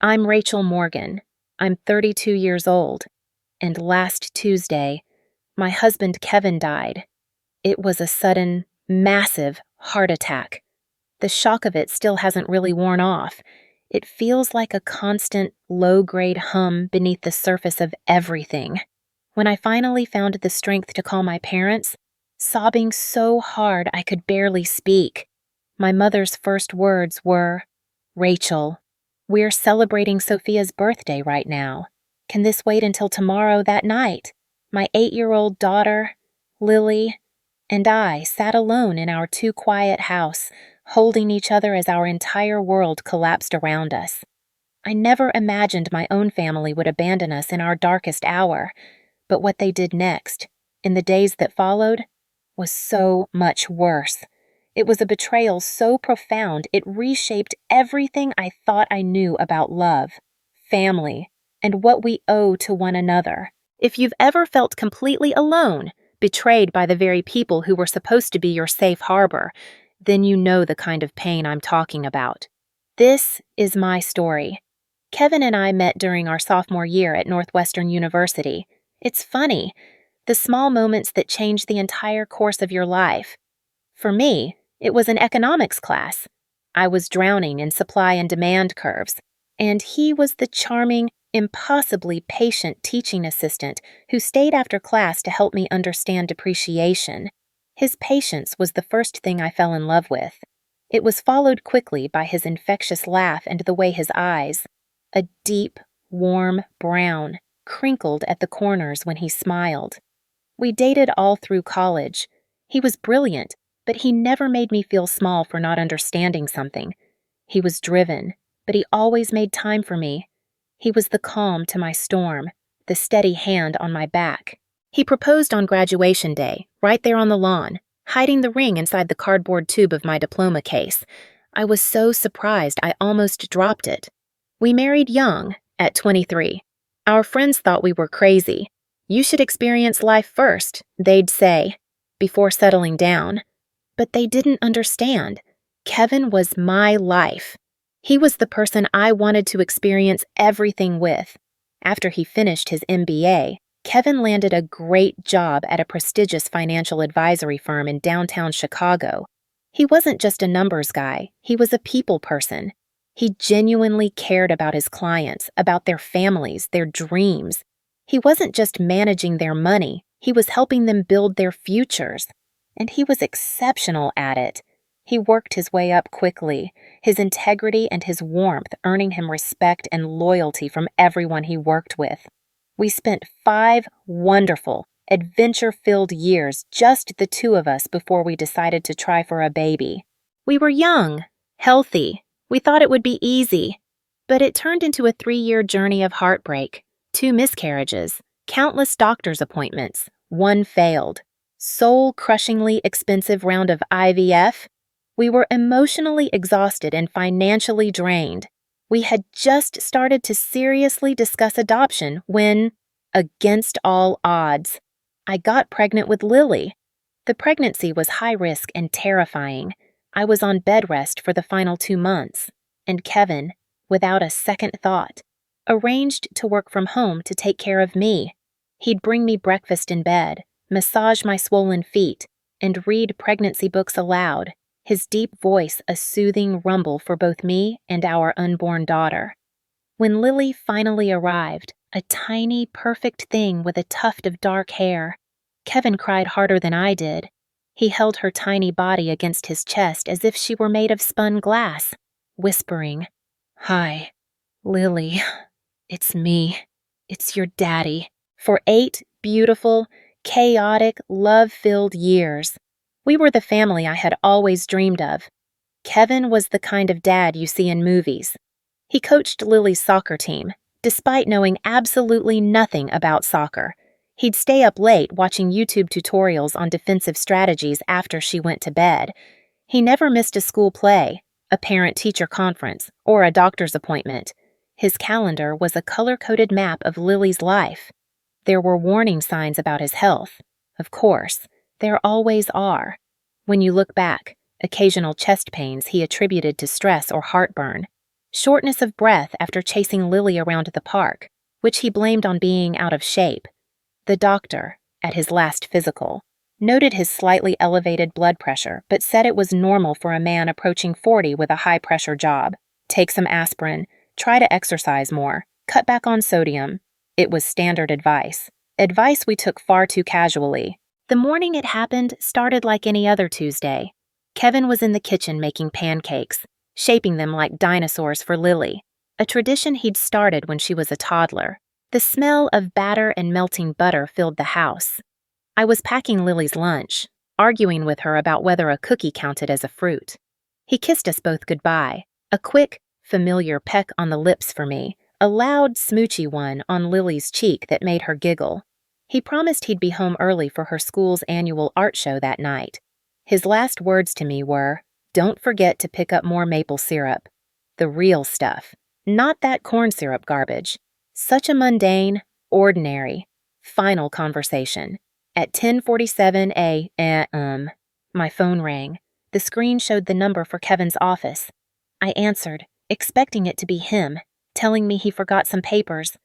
I'm Rachel Morgan. I'm 32 years old, and last Tuesday, my husband Kevin died. It was a sudden, massive heart attack. The shock of it still hasn't really worn off. It feels like a constant, low-grade hum beneath the surface of everything. When I finally found the strength to call my parents, sobbing so hard I could barely speak, my mother's first words were, "Rachel, we're celebrating Sophia's birthday right now. Can this wait until tomorrow that night?" My 8-year-old daughter, Lily, and I sat alone in our too-quiet house, holding each other as our entire world collapsed around us. I never imagined my own family would abandon us in our darkest hour, but what they did next, in the days that followed, was so much worse. It was a betrayal so profound it reshaped everything I thought I knew about love, family, and what we owe to one another. If you've ever felt completely alone, betrayed by the very people who were supposed to be your safe harbor, then you know the kind of pain I'm talking about. This is my story. Kevin and I met during our sophomore year at Northwestern University. It's funny, the small moments that change the entire course of your life. For me, it was an economics class. I was drowning in supply and demand curves, and he was the charming, impossibly patient teaching assistant who stayed after class to help me understand depreciation. His patience was the first thing I fell in love with. It was followed quickly by his infectious laugh and the way his eyes, a deep, warm brown, crinkled at the corners when he smiled. We dated all through college. He was brilliant, but he never made me feel small for not understanding something. He was driven, but he always made time for me. He was the calm to my storm, the steady hand on my back. He proposed on graduation day, right there on the lawn, hiding the ring inside the cardboard tube of my diploma case. I was so surprised I almost dropped it. We married young, at 23. Our friends thought we were crazy. "You should experience life first," they'd say, before settling down. But they didn't understand. Kevin was my life. He was the person I wanted to experience everything with. After he finished his MBA, Kevin landed a great job at a prestigious financial advisory firm in downtown Chicago. He wasn't just a numbers guy, he was a people person. He genuinely cared about his clients, about their families, their dreams. He wasn't just managing their money, he was helping them build their futures. And he was exceptional at it. He worked his way up quickly, his integrity and his warmth earning him respect and loyalty from everyone he worked with. We spent 5 wonderful, adventure-filled years, just the two of us, before we decided to try for a baby. We were young, healthy. We thought it would be easy. But it turned into a 3-year journey of heartbreak, 2 miscarriages, countless doctor's appointments, 1 failed, soul-crushingly expensive round of IVF. We were emotionally exhausted and financially drained. We had just started to seriously discuss adoption when, against all odds, I got pregnant with Lily. The pregnancy was high risk and terrifying. I was on bed rest for the final 2 months, and Kevin, without a second thought, arranged to work from home to take care of me. He'd bring me breakfast in bed, massage my swollen feet, and read pregnancy books aloud, his deep voice a soothing rumble for both me and our unborn daughter. When Lily finally arrived, a tiny, perfect thing with a tuft of dark hair, Kevin cried harder than I did. He held her tiny body against his chest as if she were made of spun glass, whispering, "Hi, Lily. It's me. It's your daddy." For 8 beautiful, chaotic, love-filled years, we were the family I had always dreamed of. Kevin was the kind of dad you see in movies. He coached Lily's soccer team, despite knowing absolutely nothing about soccer. He'd stay up late watching YouTube tutorials on defensive strategies after she went to bed. He never missed a school play, a parent-teacher conference, or a doctor's appointment. His calendar was a color-coded map of Lily's life. There were warning signs about his health. Of course, there always are. When you look back, occasional chest pains he attributed to stress or heartburn. shortness of breath after chasing Lily around the park, which he blamed on being out of shape. The doctor, at his last physical, noted his slightly elevated blood pressure but said it was normal for a man approaching 40 with a high-pressure job. Take some aspirin, try to exercise more, cut back on sodium. It was standard advice. Advice we took far too casually. The morning it happened started like any other Tuesday. Kevin was in the kitchen making pancakes, shaping them like dinosaurs for Lily, a tradition he'd started when she was a toddler. The smell of batter and melting butter filled the house. I was packing Lily's lunch, arguing with her about whether a cookie counted as a fruit. He kissed us both goodbye, a quick, familiar peck on the lips for me, a loud, smoochy one on Lily's cheek that made her giggle. He promised he'd be home early for her school's annual art show that night. His last words to me were, "Don't forget to pick up more maple syrup. The real stuff, not that corn syrup garbage." Such a mundane, ordinary, final conversation. At 10:47 a.m., my phone rang. The screen showed the number for Kevin's office. I answered, expecting it to be him, telling me he forgot some papers.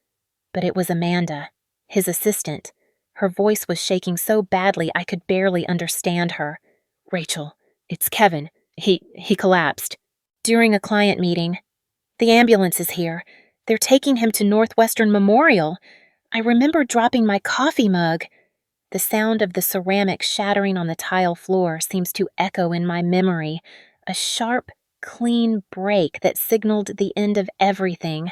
But it was Amanda, his assistant. Her voice was shaking so badly I could barely understand her. "Rachel, it's Kevin. He collapsed. During a client meeting. The ambulance is here. They're taking him to Northwestern Memorial. I remember dropping my coffee mug." The sound of the ceramic shattering on the tile floor seems to echo in my memory, a sharp, clean break that signaled the end of everything.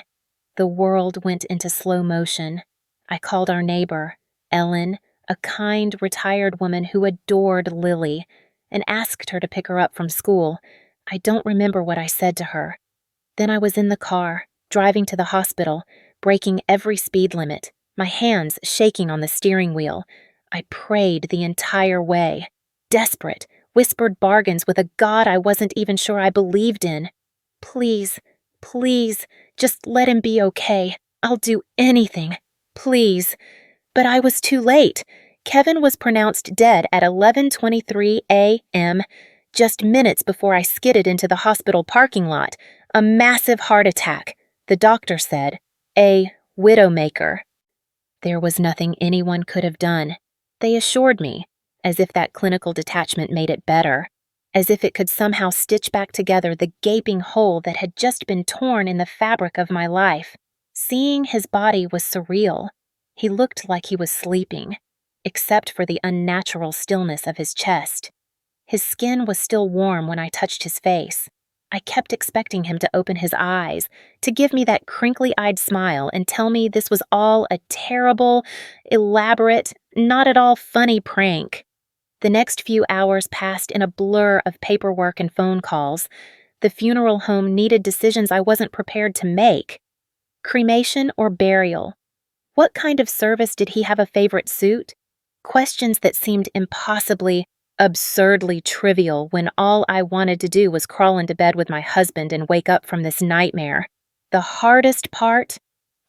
The world went into slow motion. I called our neighbor, Ellen, a kind, retired woman who adored Lily, and asked her to pick her up from school. I don't remember what I said to her. Then I was in the car, driving to the hospital, breaking every speed limit, my hands shaking on the steering wheel. I prayed the entire way, desperate, whispered bargains with a God I wasn't even sure I believed in. "Please, please, just let him be okay. I'll do anything. Please." But I was too late. Kevin was pronounced dead at 11:23 a.m., just minutes before I skidded into the hospital parking lot. A massive heart attack, the doctor said. A widowmaker. There was nothing anyone could have done. They assured me, as if that clinical detachment made it better, as if it could somehow stitch back together the gaping hole that had just been torn in the fabric of my life. Seeing his body was surreal. He looked like he was sleeping, except for the unnatural stillness of his chest. His skin was still warm when I touched his face. I kept expecting him to open his eyes, to give me that crinkly-eyed smile and tell me this was all a terrible, elaborate, not at all funny prank. The next few hours passed in a blur of paperwork and phone calls. The funeral home needed decisions I wasn't prepared to make. Cremation or burial? What kind of service did he have a favorite suit? Questions that seemed impossibly, absurdly trivial when all I wanted to do was crawl into bed with my husband and wake up from this nightmare. The hardest part,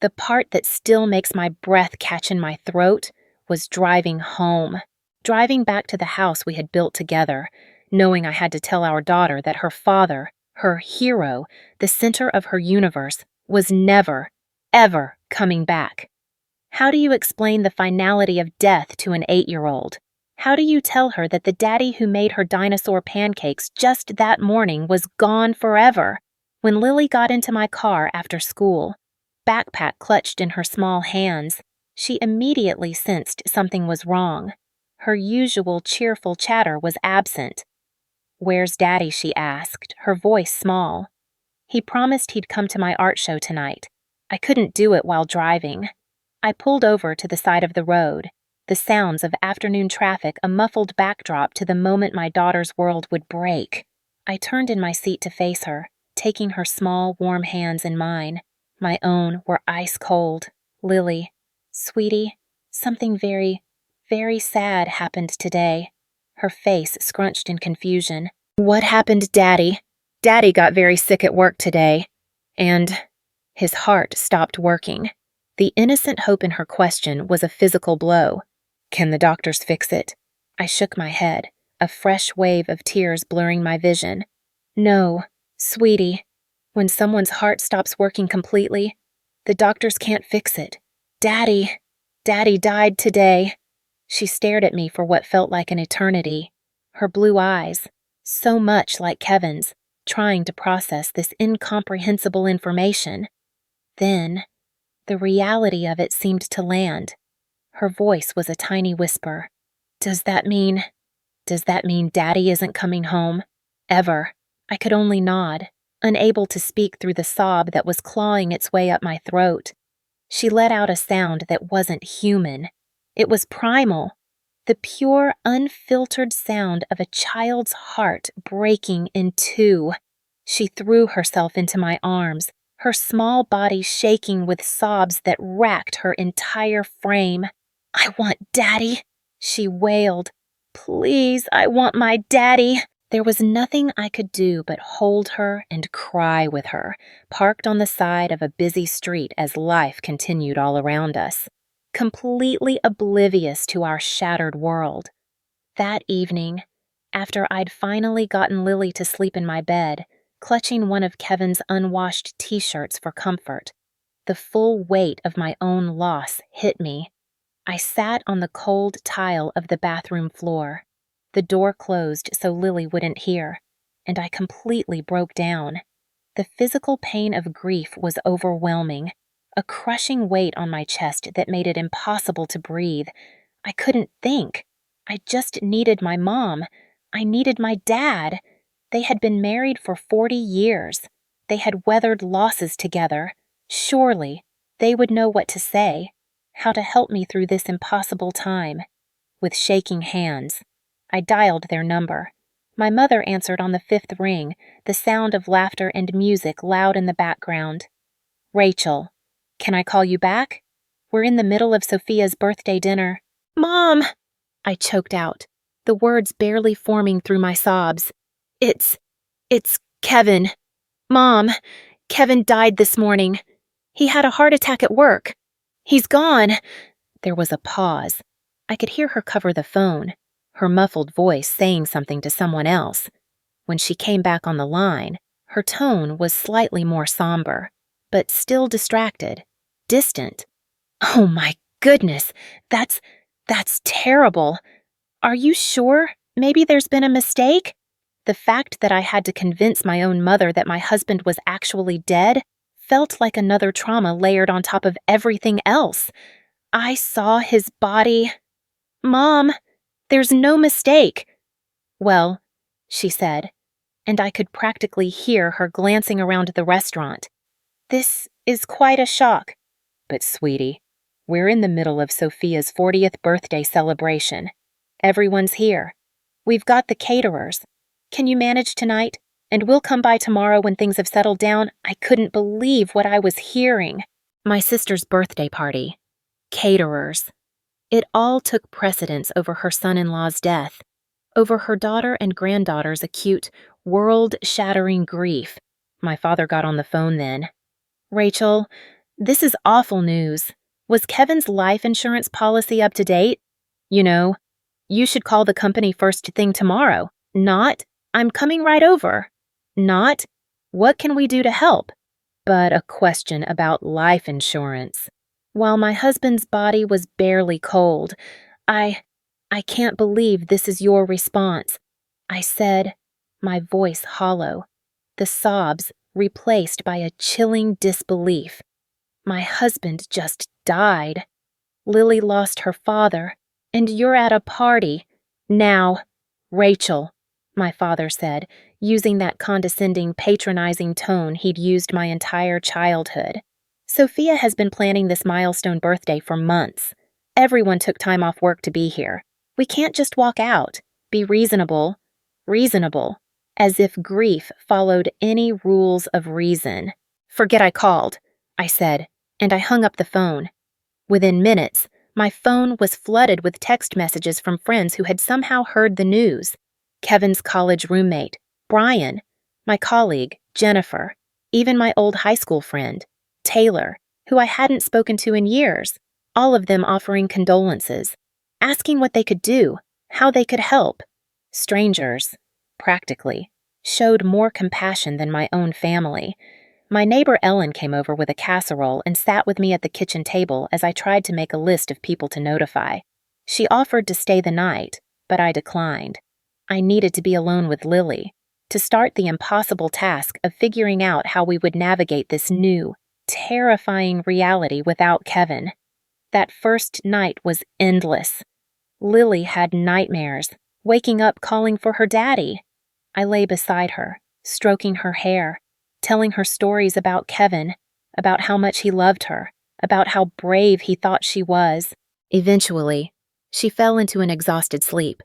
the part that still makes my breath catch in my throat, was driving home. Driving back to the house we had built together, knowing I had to tell our daughter that her father, her hero, the center of her universe, was never, ever coming back. How do you explain the finality of death to an 8-year-old? How do you tell her that the daddy who made her dinosaur pancakes just that morning was gone forever? When Lily got into my car after school, backpack clutched in her small hands, she immediately sensed something was wrong. Her usual cheerful chatter was absent. "Where's Daddy?" she asked, her voice small. "He promised he'd come to my art show tonight. I couldn't do it while driving." I pulled over to the side of the road, the sounds of afternoon traffic a muffled backdrop to the moment my daughter's world would break. I turned in my seat to face her, taking her small, warm hands in mine. My own were ice cold. "Lily, sweetie, something very, very sad happened today." Her face scrunched in confusion. "What happened, Daddy?" "Daddy got very sick at work today. And..." His heart stopped working. The innocent hope in her question was a physical blow. "Can the doctors fix it?" I shook my head, a fresh wave of tears blurring my vision. "No, sweetie. When someone's heart stops working completely, the doctors can't fix it. Daddy died today. She stared at me for what felt like an eternity. Her blue eyes, so much like Kevin's, trying to process this incomprehensible information. Then, the reality of it seemed to land. Her voice was a tiny whisper. Does that mean Daddy isn't coming home? Ever? I could only nod, unable to speak through the sob that was clawing its way up my throat. She let out a sound that wasn't human. It was primal, the pure, unfiltered sound of a child's heart breaking in two. She threw herself into my arms, her small body shaking with sobs that racked her entire frame. I want Daddy, she wailed. Please, I want my Daddy. There was nothing I could do but hold her and cry with her, parked on the side of a busy street as life continued all around us, completely oblivious to our shattered world. That evening, after I'd finally gotten Lily to sleep in my bed, clutching one of Kevin's unwashed t-shirts for comfort, the full weight of my own loss hit me. I sat on the cold tile of the bathroom floor. The door closed so Lily wouldn't hear, and I completely broke down. The physical pain of grief was overwhelming, a crushing weight on my chest that made it impossible to breathe. I couldn't think. I just needed my mom. I needed my dad. They had been married for 40 years. They had weathered losses together. Surely, they would know what to say, how to help me through this impossible time. With shaking hands, I dialed their number. My mother answered on the 5th ring, the sound of laughter and music loud in the background. Rachel, can I call you back? We're in the middle of Sophia's birthday dinner. Mom! I choked out, the words barely forming through my sobs. It's Kevin. Mom, Kevin died this morning. He had a heart attack at work. He's gone. There was a pause. I could hear her cover the phone, her muffled voice saying something to someone else. When she came back on the line, her tone was slightly more somber, but still distracted, distant. Oh my goodness, that's terrible. Are you sure? Maybe there's been a mistake? The fact that I had to convince my own mother that my husband was actually dead felt like another trauma layered on top of everything else. I saw his body. Mom, there's no mistake. Well, she said, and I could practically hear her glancing around the restaurant. This is quite a shock. But sweetie, we're in the middle of Sophia's 40th birthday celebration. Everyone's here. We've got the caterers. Can you manage tonight? And we'll come by tomorrow when things have settled down. I couldn't believe what I was hearing. My sister's birthday party. Caterers. It all took precedence over her son-in-law's death, over her daughter and granddaughter's acute, world-shattering grief. My father got on the phone then. Rachel, this is awful news. Was Kevin's life insurance policy up to date? You should call the company first thing tomorrow. Not, I'm coming right over. Not, what can we do to help? But a question about life insurance. While my husband's body was barely cold, I can't believe this is your response. I said, my voice hollow, the sobs replaced by a chilling disbelief. My husband just died. Lily lost her father, and you're at a party. Now, Rachel, my father said, using that condescending, patronizing tone he'd used my entire childhood. Sophia has been planning this milestone birthday for months. Everyone took time off work to be here. We can't just walk out. Be reasonable. Reasonable. As if grief followed any rules of reason. Forget I called, I said, and I hung up the phone. Within minutes, my phone was flooded with text messages from friends who had somehow heard the news. Kevin's college roommate, Brian, my colleague, Jennifer, even my old high school friend, Taylor, who I hadn't spoken to in years, all of them offering condolences, asking what they could do, how they could help. Strangers, practically, showed more compassion than my own family. My neighbor Ellen came over with a casserole and sat with me at the kitchen table as I tried to make a list of people to notify. She offered to stay the night, but I declined. I needed to be alone with Lily, to start the impossible task of figuring out how we would navigate this new, terrifying reality without Kevin. That first night was endless. Lily had nightmares, waking up calling for her daddy. I lay beside her, stroking her hair, telling her stories about Kevin, about how much he loved her, about how brave he thought she was. Eventually, she fell into an exhausted sleep,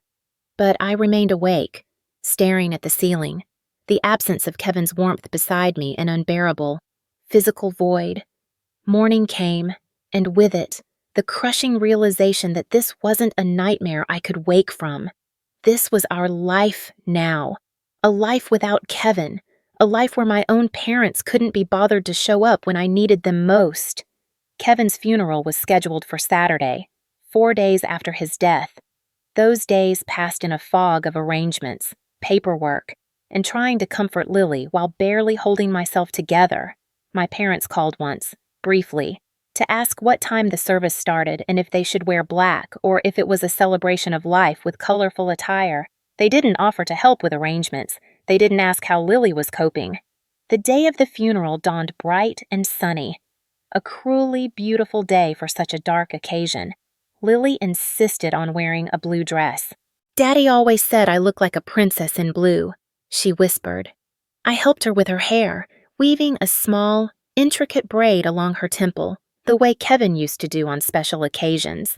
but I remained awake, staring at the ceiling, the absence of Kevin's warmth beside me an unbearable, physical void. Morning came, and with it, the crushing realization that this wasn't a nightmare I could wake from. This was our life now, a life without Kevin, a life where my own parents couldn't be bothered to show up when I needed them most. Kevin's funeral was scheduled for Saturday, 4 days after his death. Those days passed in a fog of arrangements, paperwork, and trying to comfort Lily while barely holding myself together. My parents called once, briefly, to ask what time the service started and if they should wear black or if it was a celebration of life with colorful attire. They didn't offer to help with arrangements. They didn't ask how Lily was coping. The day of the funeral dawned bright and sunny. A cruelly beautiful day for such a dark occasion. Lily insisted on wearing a blue dress. "Daddy always said I look like a princess in blue," she whispered. I helped her with her hair, weaving a small, intricate braid along her temple, the way Kevin used to do on special occasions.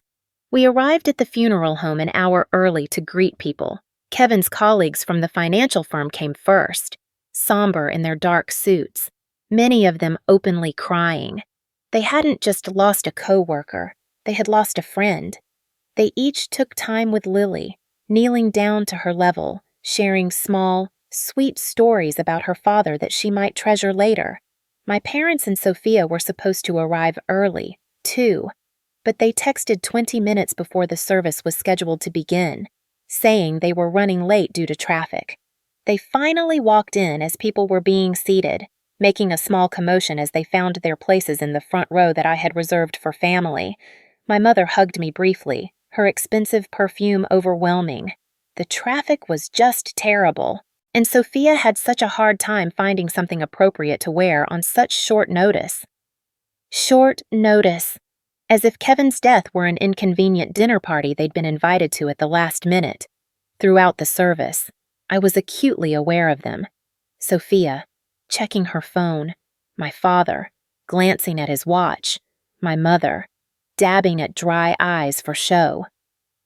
We arrived at the funeral home an hour early to greet people. Kevin's colleagues from the financial firm came first, somber in their dark suits, many of them openly crying. They hadn't just lost a coworker, they had lost a friend. They each took time with Lily, kneeling down to her level, sharing small, sweet stories about her father that she might treasure later. My parents and Sophia were supposed to arrive early, too, but they texted 20 minutes before the service was scheduled to begin, saying they were running late due to traffic. They finally walked in as people were being seated, making a small commotion as they found their places in the front row that I had reserved for family. My mother hugged me briefly, her expensive perfume overwhelming. The traffic was just terrible, and Sophia had such a hard time finding something appropriate to wear on such short notice. Short notice, as if Kevin's death were an inconvenient dinner party they'd been invited to at the last minute. Throughout the service, I was acutely aware of them. Sophia, checking her phone, my father, glancing at his watch, my mother, dabbing at dry eyes for show.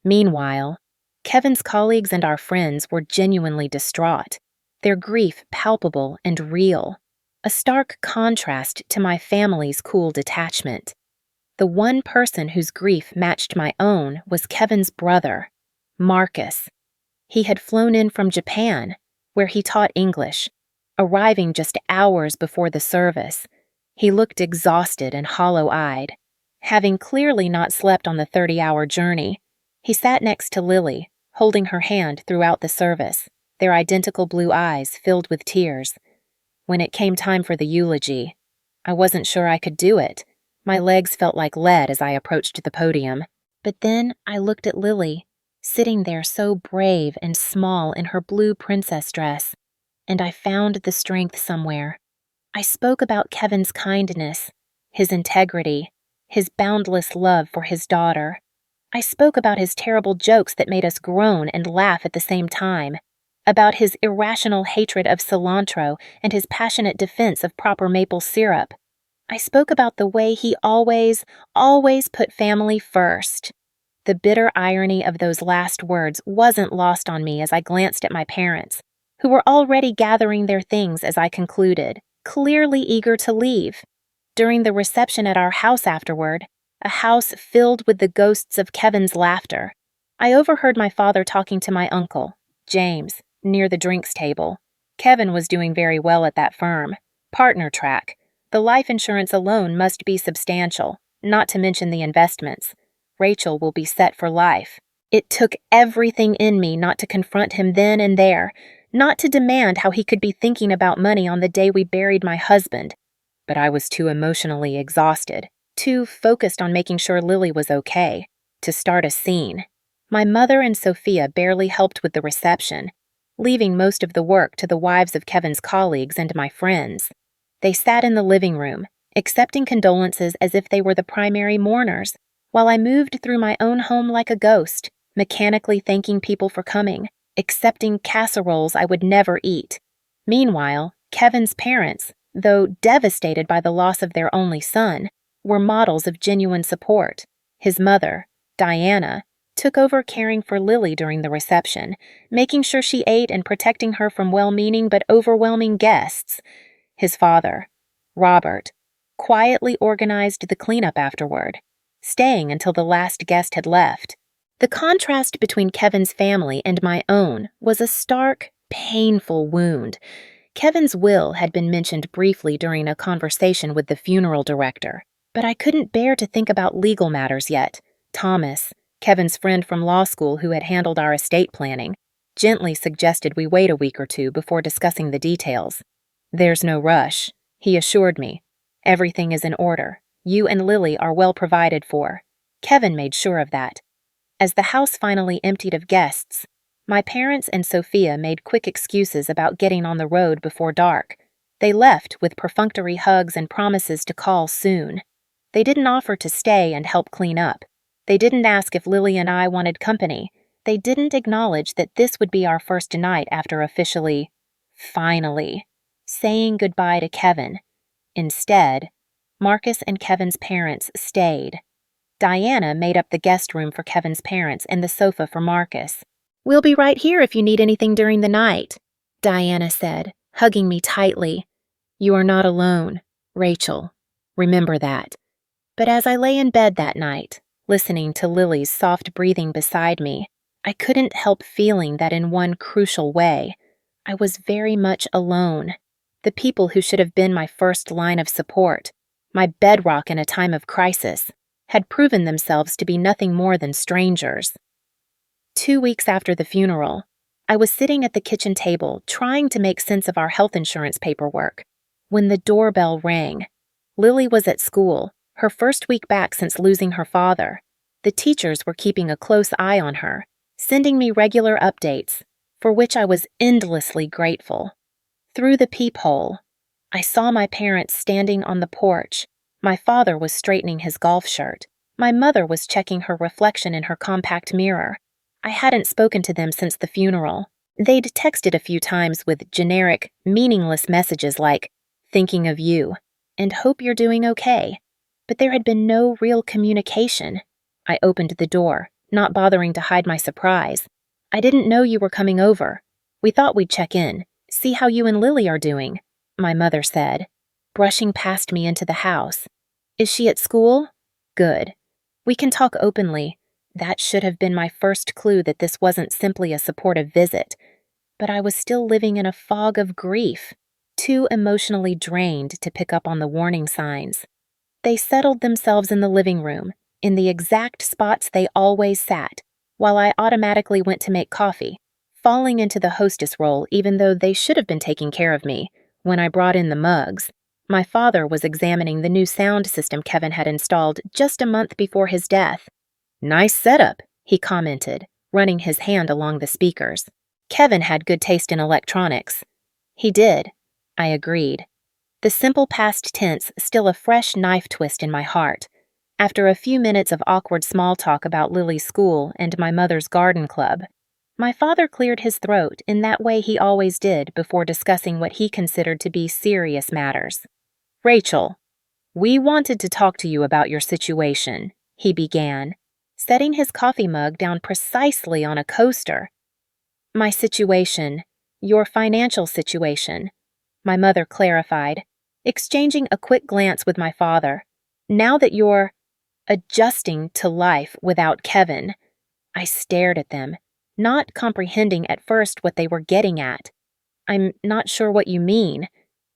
Meanwhile, Kevin's colleagues and our friends were genuinely distraught, their grief palpable and real, a stark contrast to my family's cool detachment. The one person whose grief matched my own was Kevin's brother, Marcus. He had flown in from Japan, where he taught English, arriving just hours before the service. He looked exhausted and hollow-eyed, having clearly not slept on the 30-hour journey. He sat next to Lily, holding her hand throughout the service, their identical blue eyes filled with tears. When it came time for the eulogy, I wasn't sure I could do it. My legs felt like lead as I approached the podium. But then I looked at Lily, sitting there so brave and small in her blue princess dress, and I found the strength somewhere. I spoke about Kevin's kindness, his integrity, his boundless love for his daughter. I spoke about his terrible jokes that made us groan and laugh at the same time, about his irrational hatred of cilantro and his passionate defense of proper maple syrup. I spoke about the way he always put family first. The bitter irony of those last words wasn't lost on me as I glanced at my parents, who were already gathering their things as I concluded, clearly eager to leave. During the reception at our house afterward, a house filled with the ghosts of Kevin's laughter, I overheard my father talking to my uncle, James, near the drinks table. Kevin was doing very well at that firm. Partner track. The life insurance alone must be substantial, not to mention the investments. Rachel will be set for life. It took everything in me not to confront him then and there, not to demand how he could be thinking about money on the day we buried my husband, but I was too emotionally exhausted, too focused on making sure Lily was okay, to start a scene. My mother and Sophia barely helped with the reception, leaving most of the work to the wives of Kevin's colleagues and my friends. They sat in the living room, accepting condolences as if they were the primary mourners, while I moved through my own home like a ghost, mechanically thanking people for coming, accepting casseroles I would never eat. Meanwhile, Kevin's parents, though devastated by the loss of their only son, were models of genuine support. His mother, Diana, took over caring for Lily during the reception, making sure she ate and protecting her from well-meaning but overwhelming guests. His father, Robert, quietly organized the cleanup afterward, staying until the last guest had left. The contrast between Kevin's family and my own was a stark, painful wound. Kevin's will had been mentioned briefly during a conversation with the funeral director, but I couldn't bear to think about legal matters yet. Thomas, Kevin's friend from law school who had handled our estate planning, gently suggested we wait a week or two before discussing the details. "There's no rush," he assured me. "Everything is in order. You and Lily are well provided for." Kevin made sure of that. As the house finally emptied of guests, my parents and Sophia made quick excuses about getting on the road before dark. They left with perfunctory hugs and promises to call soon. They didn't offer to stay and help clean up. They didn't ask if Lily and I wanted company. They didn't acknowledge that this would be our first night after officially, finally, saying goodbye to Kevin. Instead, Marcus and Kevin's parents stayed. Diana made up the guest room for Kevin's parents and the sofa for Marcus. "We'll be right here if you need anything during the night," Diana said, hugging me tightly. "You are not alone, Rachel. Remember that." But as I lay in bed that night, listening to Lily's soft breathing beside me, I couldn't help feeling that in one crucial way, I was very much alone. The people who should have been my first line of support, my bedrock in a time of crisis, had proven themselves to be nothing more than strangers. 2 weeks after the funeral, I was sitting at the kitchen table trying to make sense of our health insurance paperwork when the doorbell rang. Lily was at school, her first week back since losing her father. The teachers were keeping a close eye on her, sending me regular updates, for which I was endlessly grateful. Through the peephole, I saw my parents standing on the porch. My father was straightening his golf shirt. My mother was checking her reflection in her compact mirror. I hadn't spoken to them since the funeral. They'd texted a few times with generic, meaningless messages like, "Thinking of you," and "Hope you're doing okay." But there had been no real communication. I opened the door, not bothering to hide my surprise. "I didn't know you were coming over. We thought we'd check in, see how you and Lily are doing," my mother said, brushing past me into the house. "Is she at school? Good. We can talk openly." That should have been my first clue that this wasn't simply a supportive visit. But I was still living in a fog of grief, too emotionally drained to pick up on the warning signs. They settled themselves in the living room, in the exact spots they always sat, while I automatically went to make coffee, falling into the hostess role even though they should have been taking care of me. When I brought in the mugs, my father was examining the new sound system Kevin had installed just a month before his death. "Nice setup," he commented, running his hand along the speakers. Kevin had good taste in electronics. He did, I agreed. The simple past tense still a fresh knife twist in my heart. After a few minutes of awkward small talk about Lily's school and my mother's garden club, my father cleared his throat in that way he always did before discussing what he considered to be serious matters. "Rachel, we wanted to talk to you about your situation," he began, setting his coffee mug down precisely on a coaster. "My situation, your financial situation," my mother clarified, exchanging a quick glance with my father. "Now that you're adjusting to life without Kevin." I stared at them, not comprehending at first what they were getting at. "I'm not sure what you mean.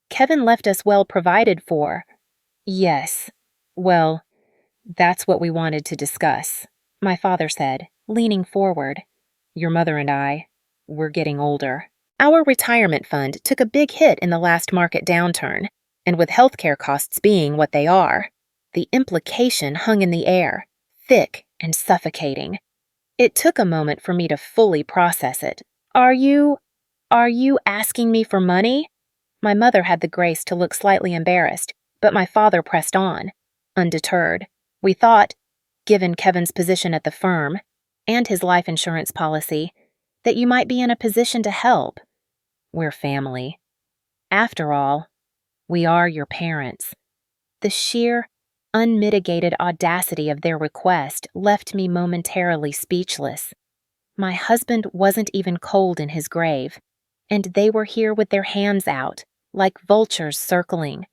Kevin left us well provided for." "Yes. Well, that's what we wanted to discuss," my father said, leaning forward. "Your mother and I, we're getting older. Our retirement fund took a big hit in the last market downturn. And with healthcare costs being what they are, the implication hung in the air, thick and suffocating. It took a moment for me to fully process it. Are you asking me for money? My mother had the grace to look slightly embarrassed, but my father pressed on, undeterred. We thought, given Kevin's position at the firm and his life insurance policy, that you might be in a position to help. We're family. After all, we are your parents. The sheer, unmitigated audacity of their request left me momentarily speechless. My husband wasn't even cold in his grave, and they were here with their hands out, like vultures circling.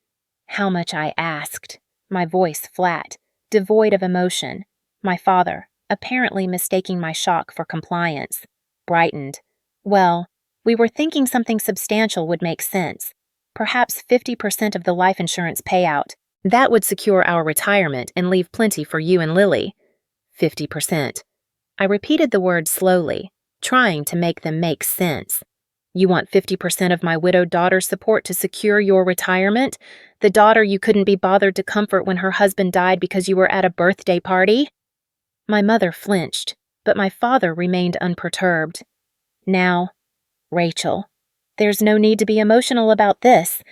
How much I asked, my voice flat, devoid of emotion. My father, apparently mistaking my shock for compliance, brightened. Well, we were thinking something substantial would make sense. Perhaps 50% of the life insurance payout. That would secure our retirement and leave plenty for you and Lily. 50%. I repeated the words slowly, trying to make them make sense. You want 50% of my widowed daughter's support to secure your retirement? The daughter you couldn't be bothered to comfort when her husband died because you were at a birthday party? My mother flinched, but my father remained unperturbed. Now, Rachel, there's no need to be emotional about this.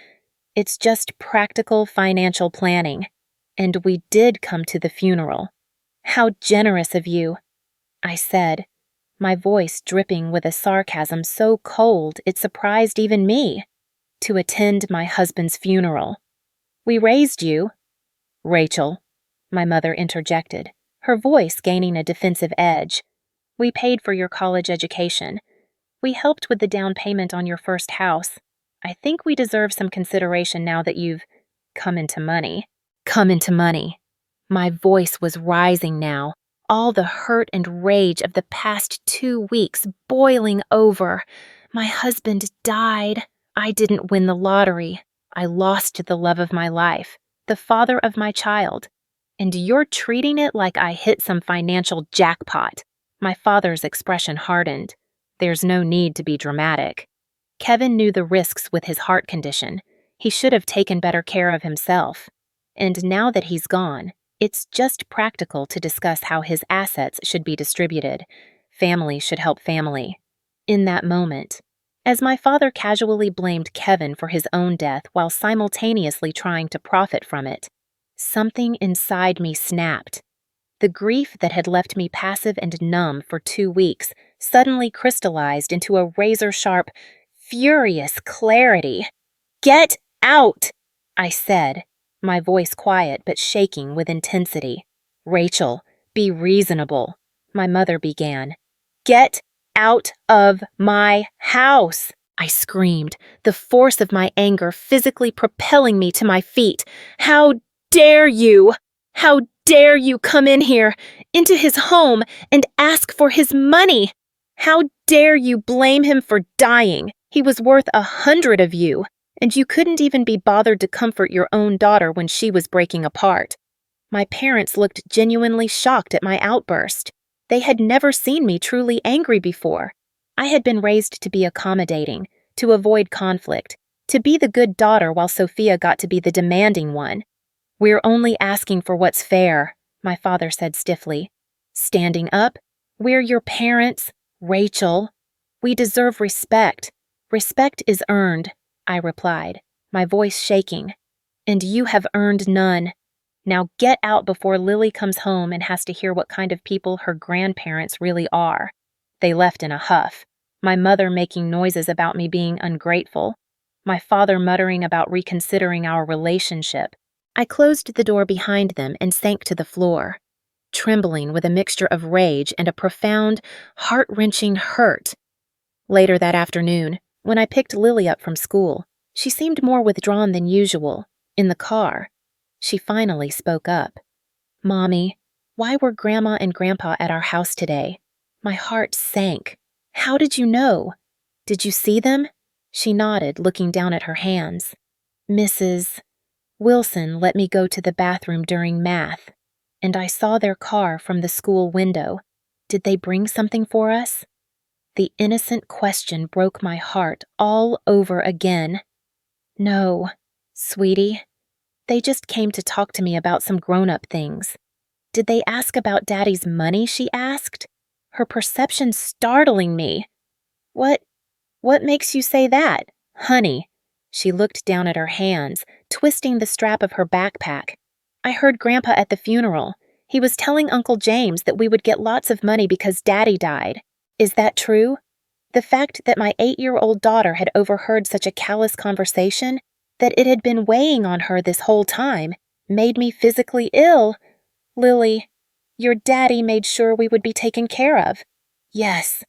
It's just practical financial planning. And we did come to the funeral. How generous of you, I said, my voice dripping with a sarcasm so cold it surprised even me, to attend my husband's funeral. We raised you. Rachel, my mother interjected, her voice gaining a defensive edge. We paid for your college education. We helped with the down payment on your first house. I think we deserve some consideration now that you've come into money. Come into money. My voice was rising now, all the hurt and rage of the past 2 weeks boiling over. My husband died. I didn't win the lottery. I lost the love of my life, the father of my child. And you're treating it like I hit some financial jackpot. My father's expression hardened. There's no need to be dramatic. Kevin knew the risks with his heart condition. He should have taken better care of himself. And now that he's gone, it's just practical to discuss how his assets should be distributed. Family should help family. In that moment, as my father casually blamed Kevin for his own death while simultaneously trying to profit from it, something inside me snapped. The grief that had left me passive and numb for 2 weeks suddenly crystallized into a razor-sharp, furious clarity. Get out, I said, my voice quiet but shaking with intensity. Rachel, be reasonable, my mother began. Get out of my house, I screamed, the force of my anger physically propelling me to my feet. How dare you? How dare you come in here, into his home, and ask for his money? How dare you blame him for dying? He was worth 100 of you, and you couldn't even be bothered to comfort your own daughter when she was breaking apart. My parents looked genuinely shocked at my outburst. They had never seen me truly angry before. I had been raised to be accommodating, to avoid conflict, to be the good daughter while Sophia got to be the demanding one. We're only asking for what's fair, my father said stiffly. Standing up, we're your parents, Rachel. We deserve respect. Respect is earned, I replied, my voice shaking. And you have earned none. Now get out before Lily comes home and has to hear what kind of people her grandparents really are. They left in a huff, my mother making noises about me being ungrateful, my father muttering about reconsidering our relationship. I closed the door behind them and sank to the floor, trembling with a mixture of rage and a profound, heart-wrenching hurt. Later that afternoon, when I picked Lily up from school, she seemed more withdrawn than usual. In the car, she finally spoke up. Mommy, why were Grandma and Grandpa at our house today? My heart sank. How did you know? Did you see them? She nodded, looking down at her hands. Mrs. Wilson let me go to the bathroom during math, and I saw their car from the school window. Did they bring something for us? The innocent question broke my heart all over again. No, Sweetie, they just came to talk to me about some grown-up things. Did they ask about Daddy's money, she asked, her perception startling me. What makes you say that? Honey. She looked down at her hands, twisting the strap of her backpack. I heard Grandpa at the funeral. He was telling Uncle James that we would get lots of money because Daddy died. Is that true? The fact that my 8-year-old daughter had overheard such a callous conversation, that it had been weighing on her this whole time, made me physically ill. Lily, your daddy made sure we would be taken care of. Yes,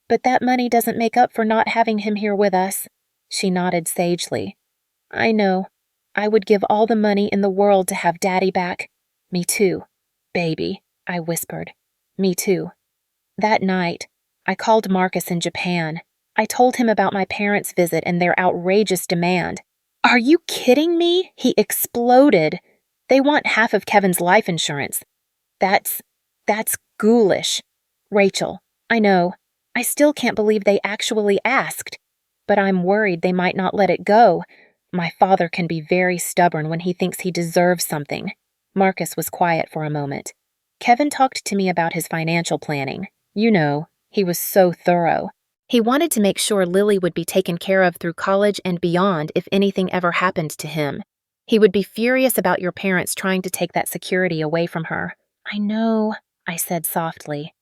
but that money doesn't make up for not having him here with us. She nodded sagely. I know. I would give all the money in the world to have Daddy back. Me too, baby, I whispered. Me too. That night, I called Marcus in Japan. I told him about my parents' visit and their outrageous demand. Are you kidding me? He exploded. They want half of Kevin's life insurance. That's ghoulish. Rachel, I know. I still can't believe they actually asked. But I'm worried they might not let it go. My father can be very stubborn when he thinks he deserves something. Marcus was quiet for a moment. Kevin talked to me about his financial planning. You know, he was so thorough. He wanted to make sure Lily would be taken care of through college and beyond if anything ever happened to him. He would be furious about your parents trying to take that security away from her. I know, I said softly,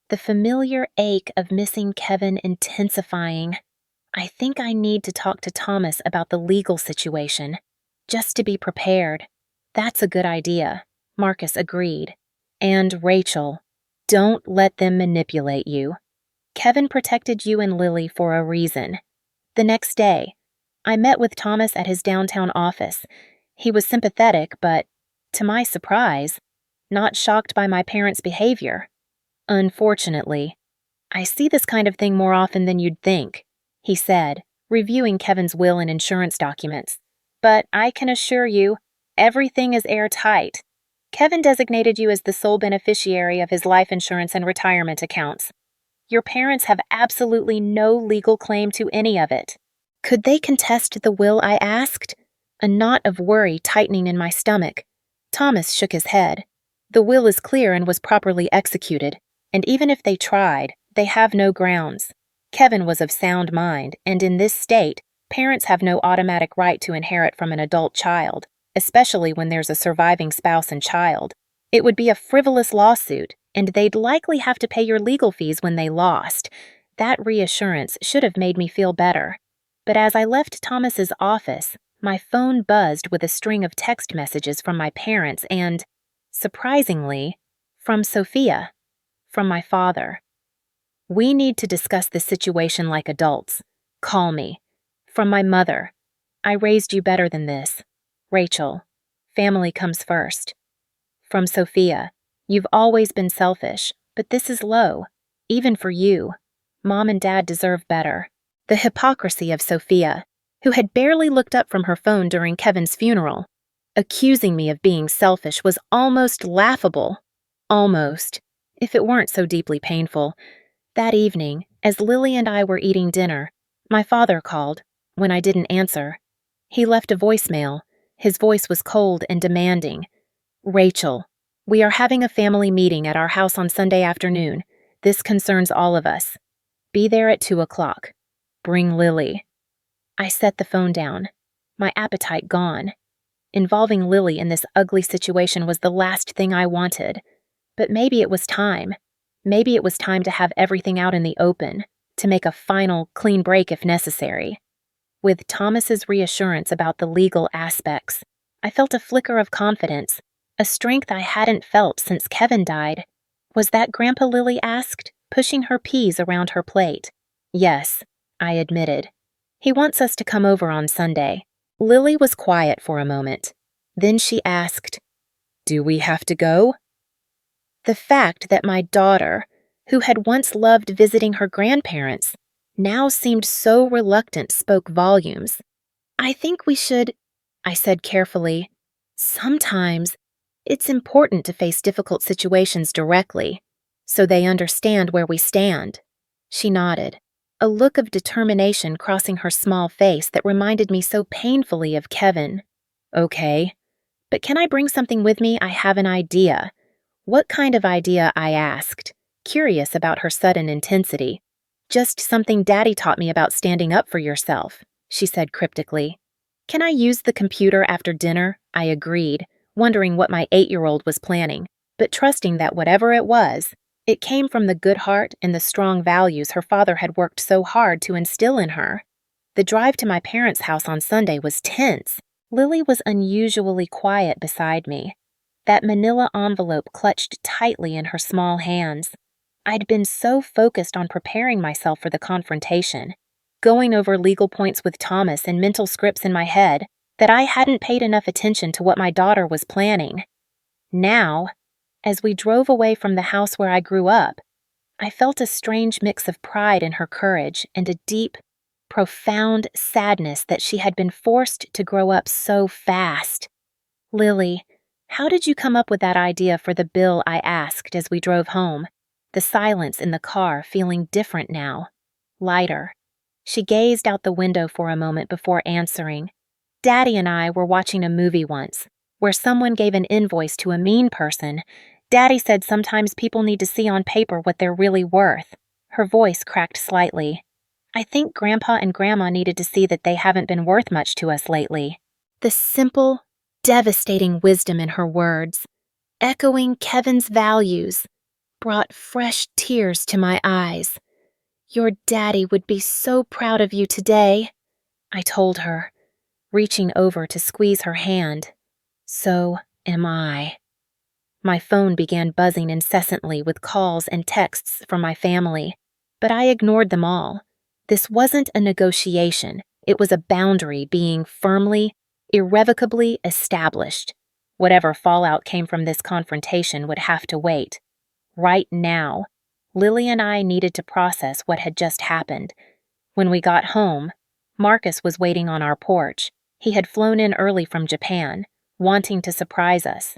the familiar ache of missing Kevin intensifying. I think I need to talk to Thomas about the legal situation, just to be prepared. That's a good idea, Marcus agreed. And Rachel, don't let them manipulate you. Kevin protected you and Lily for a reason. The next day, I met with Thomas at his downtown office. He was sympathetic, but, to my surprise, not shocked by my parents' behavior. Unfortunately, I see this kind of thing more often than you'd think, he said, reviewing Kevin's will and insurance documents. But I can assure you, everything is airtight. Kevin designated you as the sole beneficiary of his life insurance and retirement accounts. Your parents have absolutely no legal claim to any of it. Could they contest the will, I asked? A knot of worry tightening in my stomach. Thomas shook his head. The will is clear and was properly executed, and even if they tried, they have no grounds. Kevin was of sound mind, and in this state, parents have no automatic right to inherit from an adult child, especially when there's a surviving spouse and child. It would be a frivolous lawsuit, and they'd likely have to pay your legal fees when they lost. That reassurance should have made me feel better. But as I left Thomas's office, my phone buzzed with a string of text messages from my parents and, surprisingly, from Sophia, from my father. We need to discuss this situation like adults. Call me. From my mother. I raised you better than this. Rachel. Family comes first. From Sophia. You've always been selfish, but this is low. Even for you. Mom and Dad deserve better. The hypocrisy of Sophia, who had barely looked up from her phone during Kevin's funeral. Accusing me of being selfish was almost laughable. Almost. If it weren't so deeply painful. That evening, as Lily and I were eating dinner, my father called, when I didn't answer. He left a voicemail. His voice was cold and demanding. Rachel, we are having a family meeting at our house on Sunday afternoon. This concerns all of us. Be there at 2:00. Bring Lily. I set the phone down, my appetite gone. Involving Lily in this ugly situation was the last thing I wanted. But maybe it was time. Maybe it was time to have everything out in the open, to make a final, clean break if necessary. With Thomas's reassurance about the legal aspects, I felt a flicker of confidence, a strength I hadn't felt since Kevin died. Was that Grandpa, Lily asked, pushing her peas around her plate? Yes, I admitted. He wants us to come over on Sunday. Lily was quiet for a moment. Then she asked, Do we have to go? The fact that my daughter, who had once loved visiting her grandparents, now seemed so reluctant spoke volumes. I think we should, I said carefully. Sometimes it's important to face difficult situations directly, so they understand where we stand. She nodded, a look of determination crossing her small face that reminded me so painfully of Kevin. Okay, but can I bring something with me? I have an idea. What kind of idea? I asked, curious about her sudden intensity. Just something Daddy taught me about standing up for yourself, she said cryptically. Can I use the computer after dinner? I agreed, wondering what my 8-year-old was planning, but trusting that whatever it was, it came from the good heart and the strong values her father had worked so hard to instill in her. The drive to my parents' house on Sunday was tense. Lily was unusually quiet beside me, that manila envelope clutched tightly in her small hands. I'd been so focused on preparing myself for the confrontation, going over legal points with Thomas and mental scripts in my head, that I hadn't paid enough attention to what my daughter was planning. Now, as we drove away from the house where I grew up, I felt a strange mix of pride in her courage and a deep, profound sadness that she had been forced to grow up so fast. Lily, how did you come up with that idea for the bill? I asked as we drove home, the silence in the car feeling different now, lighter. She gazed out the window for a moment before answering. Daddy and I were watching a movie once, where someone gave an invoice to a mean person. Daddy said sometimes people need to see on paper what they're really worth. Her voice cracked slightly. I think Grandpa and Grandma needed to see that they haven't been worth much to us lately. The simple, devastating wisdom in her words, echoing Kevin's values, brought fresh tears to my eyes. Your daddy would be so proud of you today, I told her, reaching over to squeeze her hand. So am I. My phone began buzzing incessantly with calls and texts from my family, but I ignored them all. This wasn't a negotiation. It was a boundary being firmly, irrevocably established. Whatever fallout came from this confrontation would have to wait. Right now, Lily and I needed to process what had just happened. When we got home, Marcus was waiting on our porch. He had flown in early from Japan, wanting to surprise us,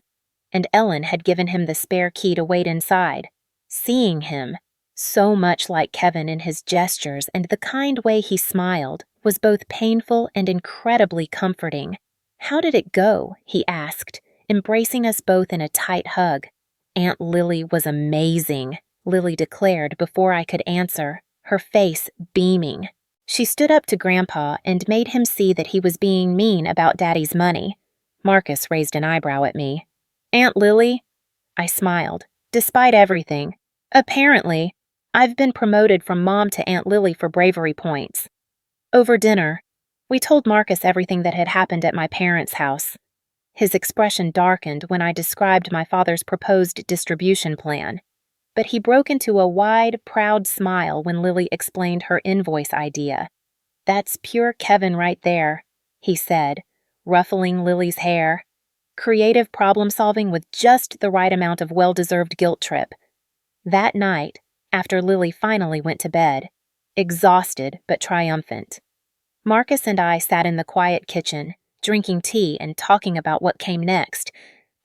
and Ellen had given him the spare key to wait inside. Seeing him, so much like Kevin in his gestures and the kind way he smiled, was both painful and incredibly comforting. How did it go? He asked, embracing us both in a tight hug. Aunt Lily was amazing, Lily declared before I could answer, her face beaming. She stood up to Grandpa and made him see that he was being mean about Daddy's money. Marcus raised an eyebrow at me. Aunt Lily? I smiled. Despite everything, apparently, I've been promoted from Mom to Aunt Lily for bravery points. Over dinner, we told Marcus everything that had happened at my parents' house. His expression darkened when I described my father's proposed distribution plan, but he broke into a wide, proud smile when Lily explained her invoice idea. That's pure Kevin right there, he said, ruffling Lily's hair. Creative problem-solving with just the right amount of well-deserved guilt trip. That night, after Lily finally went to bed, exhausted but triumphant, Marcus and I sat in the quiet kitchen, drinking tea and talking about what came next.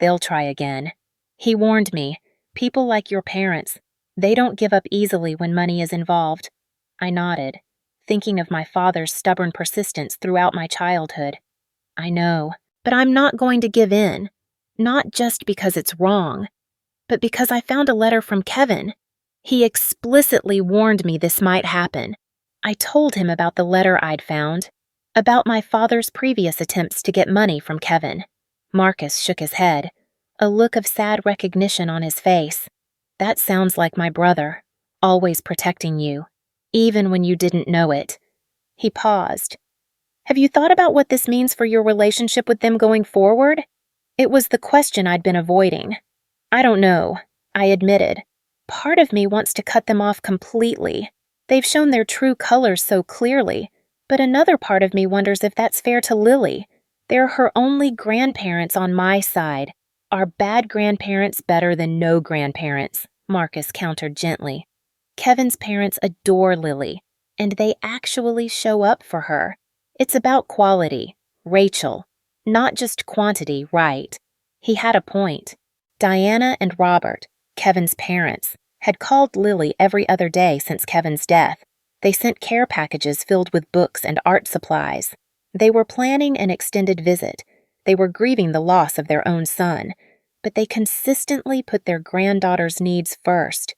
They'll try again. He warned me, people like your parents, they don't give up easily when money is involved. I nodded, thinking of my father's stubborn persistence throughout my childhood. I know, but I'm not going to give in. Not just because it's wrong, but because I found a letter from Kevin. He explicitly warned me this might happen. I told him about the letter I'd found, about my father's previous attempts to get money from Kevin. Marcus shook his head, a look of sad recognition on his face. That sounds like my brother, always protecting you, even when you didn't know it. He paused. Have you thought about what this means for your relationship with them going forward? It was the question I'd been avoiding. I don't know, I admitted. Part of me wants to cut them off completely. They've shown their true colors so clearly, but another part of me wonders if that's fair to Lily. They're her only grandparents on my side. Are bad grandparents better than no grandparents? Marcus countered gently. Kevin's parents adore Lily, and they actually show up for her. It's about quality, Rachel, not just quantity, right? He had a point. Diana and Robert, Kevin's parents, had called Lily every other day since Kevin's death. They sent care packages filled with books and art supplies. They were planning an extended visit, They were grieving the loss of their own son, but they consistently put their granddaughter's needs first.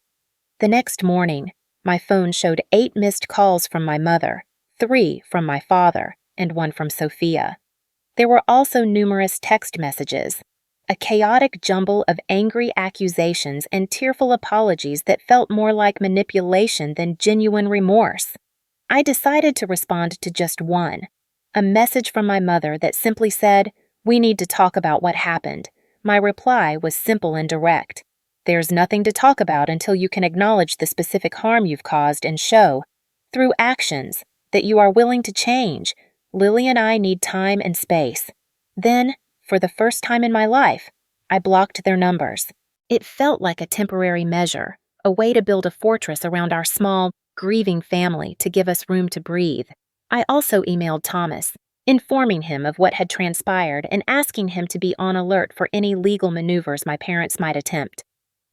The next morning, my phone showed 8 missed calls from my mother, 3 from my father, and 1 from Sophia. There were also numerous text messages, a chaotic jumble of angry accusations and tearful apologies that felt more like manipulation than genuine remorse. I decided to respond to just one, a message from my mother that simply said, "We need to talk about what happened." My reply was simple and direct. There's nothing to talk about until you can acknowledge the specific harm you've caused and show, through actions, that you are willing to change. Lily and I need time and space. Then, for the first time in my life, I blocked their numbers. It felt like a temporary measure, a way to build a fortress around our small, grieving family to give us room to breathe. I also emailed Thomas, informing him of what had transpired and asking him to be on alert for any legal maneuvers my parents might attempt.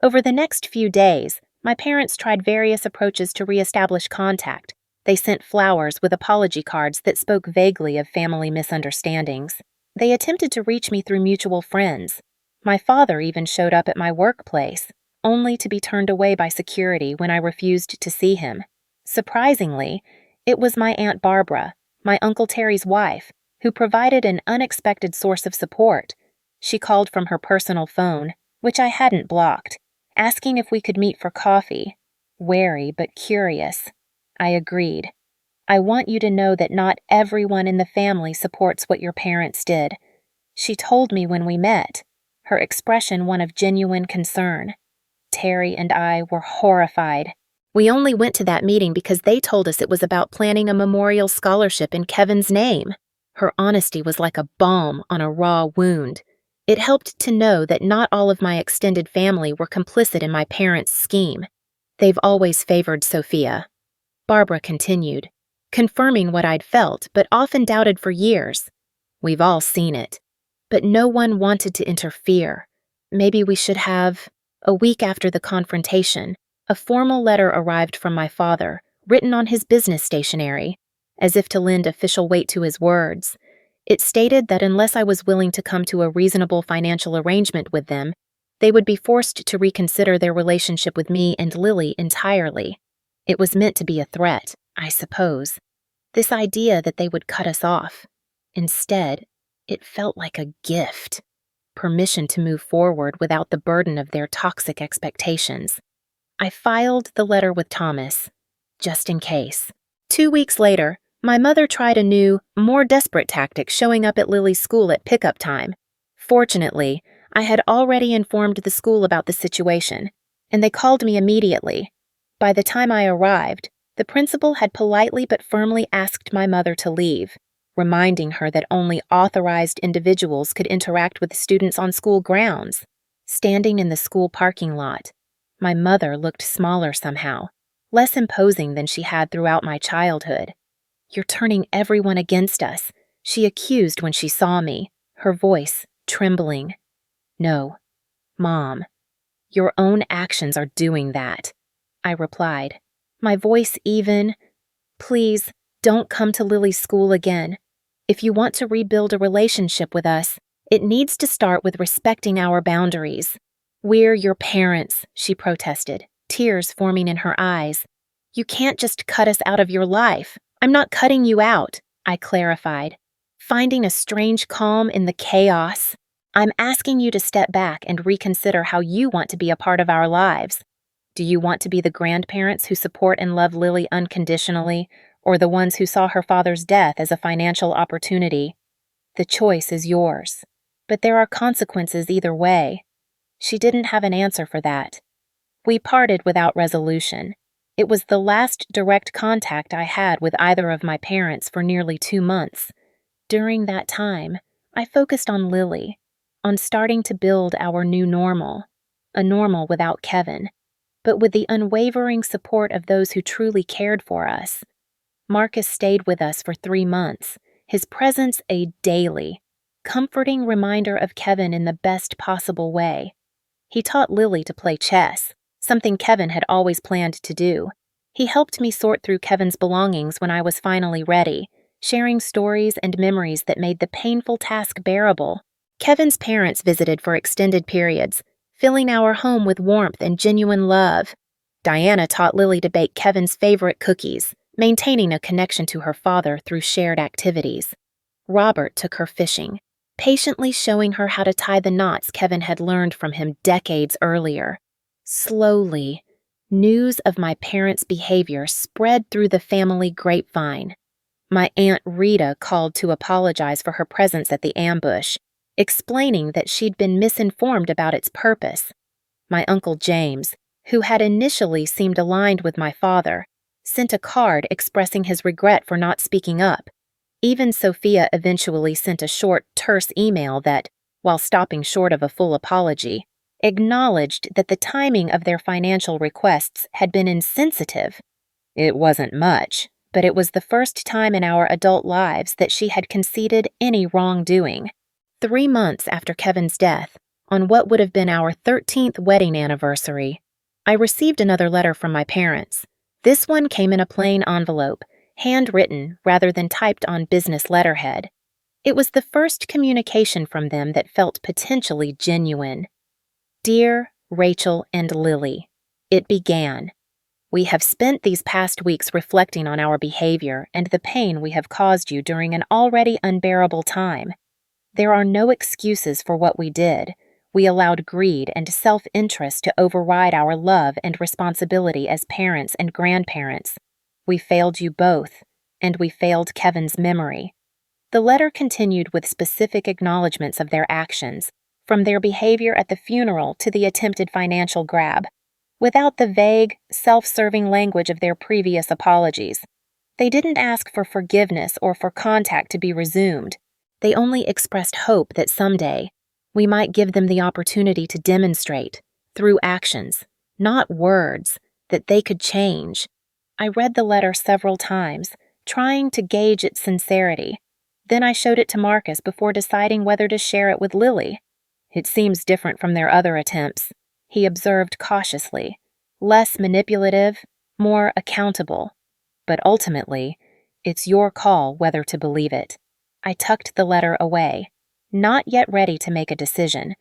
Over the next few days, my parents tried various approaches to reestablish contact. They sent flowers with apology cards that spoke vaguely of family misunderstandings. They attempted to reach me through mutual friends. My father even showed up at my workplace, only to be turned away by security when I refused to see him. Surprisingly, it was my Aunt Barbara, my Uncle Terry's wife, who provided an unexpected source of support. She called from her personal phone, which I hadn't blocked, asking if we could meet for coffee. Wary but curious, I agreed. "I want you to know that not everyone in the family supports what your parents did," she told me when we met, her expression one of genuine concern. Terry and I were horrified. "We only went to that meeting because they told us it was about planning a memorial scholarship in Kevin's name." Her honesty was like a balm on a raw wound. It helped to know that not all of my extended family were complicit in my parents' scheme. "They've always favored Sophia," Barbara continued, confirming what I'd felt but often doubted for years. "We've all seen it. But no one wanted to interfere. Maybe we should have..." A week after the confrontation, a formal letter arrived from my father, written on his business stationery, as if to lend official weight to his words. It stated that unless I was willing to come to a reasonable financial arrangement with them, they would be forced to reconsider their relationship with me and Lily entirely. It was meant to be a threat, I suppose. This idea that they would cut us off. Instead, it felt like a gift. Permission to move forward without the burden of their toxic expectations. I filed the letter with Thomas, just in case. 2 weeks later, my mother tried a new, more desperate tactic showing up at Lily's school at pickup time. Fortunately, I had already informed the school about the situation, and they called me immediately. By the time I arrived, the principal had politely but firmly asked my mother to leave, reminding her that only authorized individuals could interact with students on school grounds. Standing in the school parking lot, my mother looked smaller somehow, less imposing than she had throughout my childhood. "You're turning everyone against us," she accused when she saw me, her voice trembling. "No, Mom, your own actions are doing that," I replied, my voice even. "Please, don't come to Lily's school again. If you want to rebuild a relationship with us, it needs to start with respecting our boundaries." "We're your parents," she protested, tears forming in her eyes. "You can't just cut us out of your life." "I'm not cutting you out," I clarified, finding a strange calm in the chaos. "I'm asking you to step back and reconsider how you want to be a part of our lives. Do you want to be the grandparents who support and love Lily unconditionally, or the ones who saw her father's death as a financial opportunity? The choice is yours, but there are consequences either way." She didn't have an answer for that. We parted without resolution. It was the last direct contact I had with either of my parents for nearly 2 months. During that time, I focused on Lily, on starting to build our new normal, a normal without Kevin, but with the unwavering support of those who truly cared for us. Marcus stayed with us for 3 months, his presence a daily, comforting reminder of Kevin in the best possible way. He taught Lily to play chess, something Kevin had always planned to do. He helped me sort through Kevin's belongings when I was finally ready, sharing stories and memories that made the painful task bearable. Kevin's parents visited for extended periods, filling our home with warmth and genuine love. Diana taught Lily to bake Kevin's favorite cookies, maintaining a connection to her father through shared activities. Robert took her fishing, patiently showing her how to tie the knots Kevin had learned from him decades earlier. Slowly, news of my parents' behavior spread through the family grapevine. My Aunt Rita called to apologize for her presence at the ambush, explaining that she'd been misinformed about its purpose. My Uncle James, who had initially seemed aligned with my father, sent a card expressing his regret for not speaking up. Even Sophia eventually sent a short, terse email that, while stopping short of a full apology, acknowledged that the timing of their financial requests had been insensitive. It wasn't much, but it was the first time in our adult lives that she had conceded any wrongdoing. 3 months after Kevin's death, on what would have been our 13th wedding anniversary, I received another letter from my parents. This one came in a plain envelope, handwritten rather than typed on business letterhead. It was the first communication from them that felt potentially genuine. Dear Rachel and Lily, it began. We have spent these past weeks reflecting on our behavior and the pain we have caused you during an already unbearable time. There are no excuses for what we did. We allowed greed and self-interest to override our love and responsibility as parents and grandparents. We failed you both, and we failed Kevin's memory. The letter continued with specific acknowledgments of their actions, from their behavior at the funeral to the attempted financial grab, without the vague, self-serving language of their previous apologies. They didn't ask for forgiveness or for contact to be resumed. They only expressed hope that someday we might give them the opportunity to demonstrate, through actions, not words, that they could change. I read the letter several times, trying to gauge its sincerity. Then I showed it to Marcus before deciding whether to share it with Lily. It seems different from their other attempts, he observed cautiously. Less manipulative, more accountable. But ultimately, it's your call whether to believe it. I tucked the letter away, not yet ready to make a decision.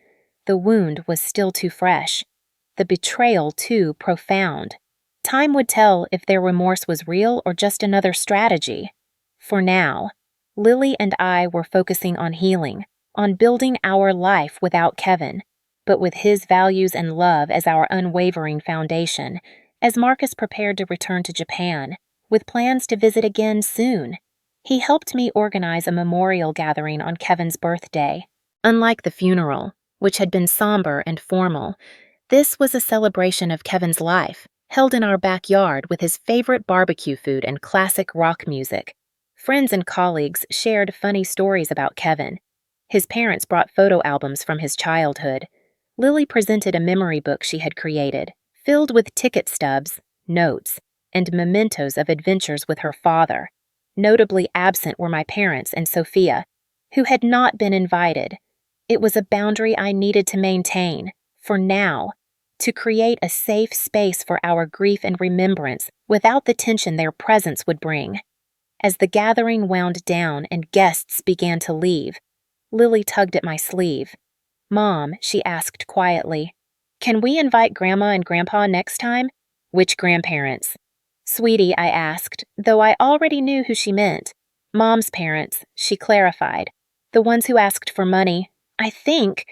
The wound was still too fresh. The betrayal too profound. Time would tell if their remorse was real or just another strategy. For now, Lily and I were focusing on healing, on building our life without Kevin, but with his values and love as our unwavering foundation, as Marcus prepared to return to Japan, with plans to visit again soon. He helped me organize a memorial gathering on Kevin's birthday. Unlike the funeral, which had been somber and formal, this was a celebration of Kevin's life, held in our backyard with his favorite barbecue food and classic rock music. Friends and colleagues shared funny stories about Kevin. His parents brought photo albums from his childhood. Lily presented a memory book she had created, filled with ticket stubs, notes, and mementos of adventures with her father. Notably absent were my parents and Sophia, who had not been invited. It was a boundary I needed to maintain, for now, to create a safe space for our grief and remembrance without the tension their presence would bring. As the gathering wound down and guests began to leave, Lily tugged at my sleeve. "Mom," she asked quietly, "can we invite Grandma and Grandpa next time?" "Which grandparents?" "Sweetie," I asked, though I already knew who she meant. "Mom's parents," she clarified. "The ones who asked for money. I think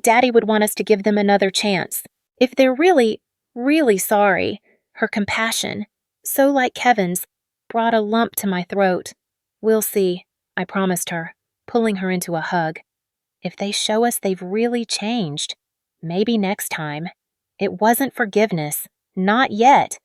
Daddy would want us to give them another chance. If they're really, really sorry." Her compassion, so like Kevin's, brought a lump to my throat. "We'll see," I promised her, pulling her into a hug. If they show us they've really changed, maybe next time. It wasn't forgiveness, not yet,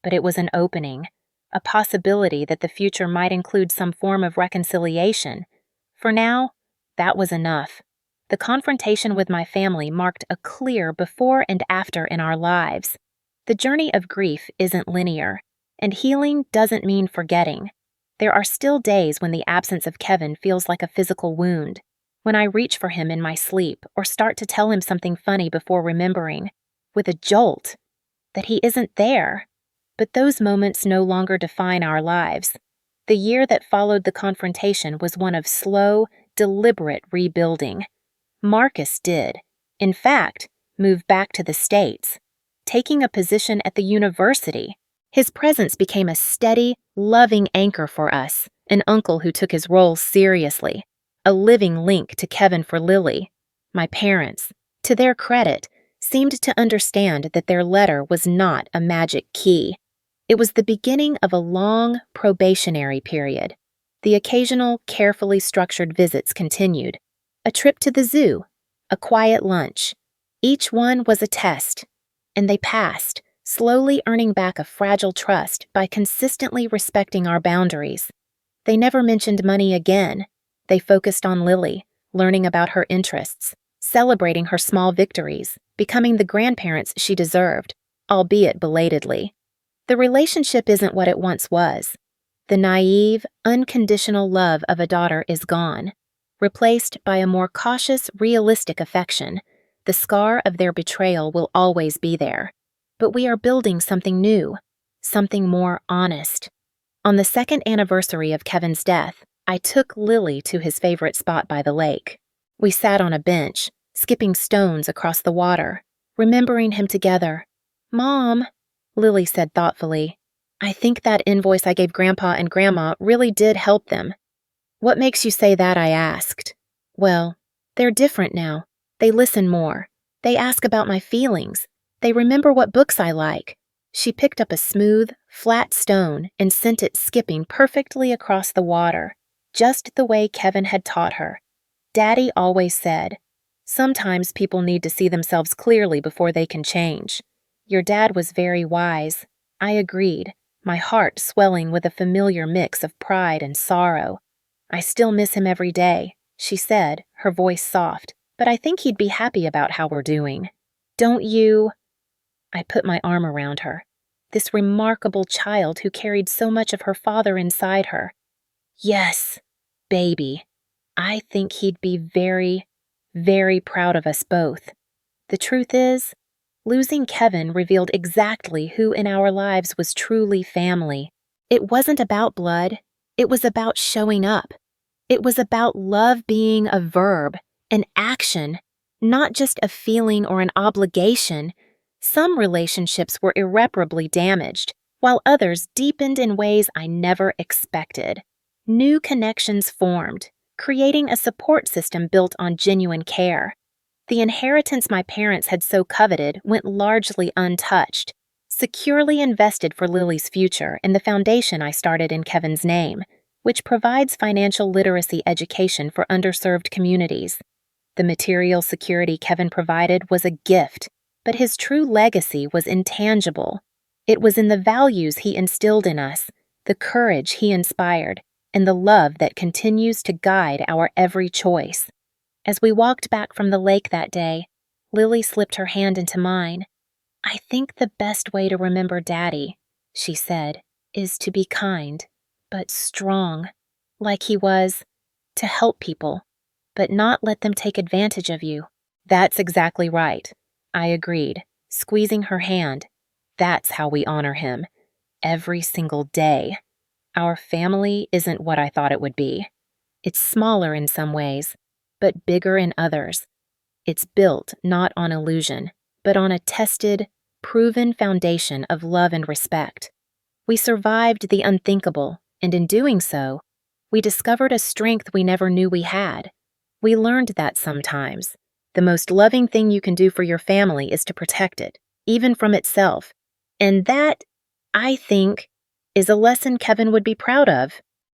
but it was an opening, a possibility that the future might include some form of reconciliation. For now, that was enough. The confrontation with my family marked a clear before and after in our lives. The journey of grief isn't linear, and healing doesn't mean forgetting. There are still days when the absence of Kevin feels like a physical wound, when I reach for him in my sleep or start to tell him something funny before remembering, with a jolt, that he isn't there. But those moments no longer define our lives. The year that followed the confrontation was one of slow, deliberate rebuilding. Marcus did, in fact, move back to the States, taking a position at the university. His presence became a steady, loving anchor for us, an uncle who took his role seriously, a living link to Kevin for Lily. My parents, to their credit, seemed to understand that their letter was not a magic key. It was the beginning of a long, probationary period. The occasional, carefully structured visits continued. A trip to the zoo, a quiet lunch. Each one was a test, and they passed, slowly earning back a fragile trust by consistently respecting our boundaries. They never mentioned money again. They focused on Lily, learning about her interests, celebrating her small victories, becoming the grandparents she deserved, albeit belatedly. The relationship isn't what it once was. The naive, unconditional love of a daughter is gone, replaced by a more cautious, realistic affection. The scar of their betrayal will always be there. But we are building something new, something more honest. On the second anniversary of Kevin's death, I took Lily to his favorite spot by the lake. We sat on a bench, skipping stones across the water, remembering him together. "Mom," Lily said thoughtfully, "I think that invoice I gave Grandpa and Grandma really did help them." "What makes you say that?" I asked. "Well, they're different now. They listen more. They ask about my feelings. They remember what books I like." She picked up a smooth, flat stone and sent it skipping perfectly across the water, just the way Kevin had taught her. Daddy always said, "Sometimes people need to see themselves clearly before they can change." Your dad was very wise. I agreed, my heart swelling with a familiar mix of pride and sorrow. "I still miss him every day," she said, her voice soft, "but I think he'd be happy about how we're doing." "Don't you?" I put my arm around her, this remarkable child who carried so much of her father inside her. "Yes, baby. I think he'd be very, very proud of us both." The truth is, losing Kevin revealed exactly who in our lives was truly family. It wasn't about blood. It was about showing up. It was about love being a verb, an action, not just a feeling or an obligation. Some relationships were irreparably damaged, while others deepened in ways I never expected. New connections formed, creating a support system built on genuine care. The inheritance my parents had so coveted went largely untouched, securely invested for Lily's future in the foundation I started in Kevin's name, which provides financial literacy education for underserved communities. The material security Kevin provided was a gift, but his true legacy was intangible. It was in the values he instilled in us, the courage he inspired, and the love that continues to guide our every choice. As we walked back from the lake that day, Lily slipped her hand into mine. "I think the best way to remember Daddy," she said, "is to be kind, but strong, like he was, to help people, but not let them take advantage of you." "That's exactly right," I agreed, squeezing her hand. "That's how we honor him. Every single day. Our family isn't what I thought it would be. It's smaller in some ways, but bigger in others. It's built not on illusion, but on a tested, proven foundation of love and respect. We survived the unthinkable, and in doing so, we discovered a strength we never knew we had. We learned that sometimes the most loving thing you can do for your family is to protect it, even from itself. And that, I think, is a lesson Kevin would be proud of.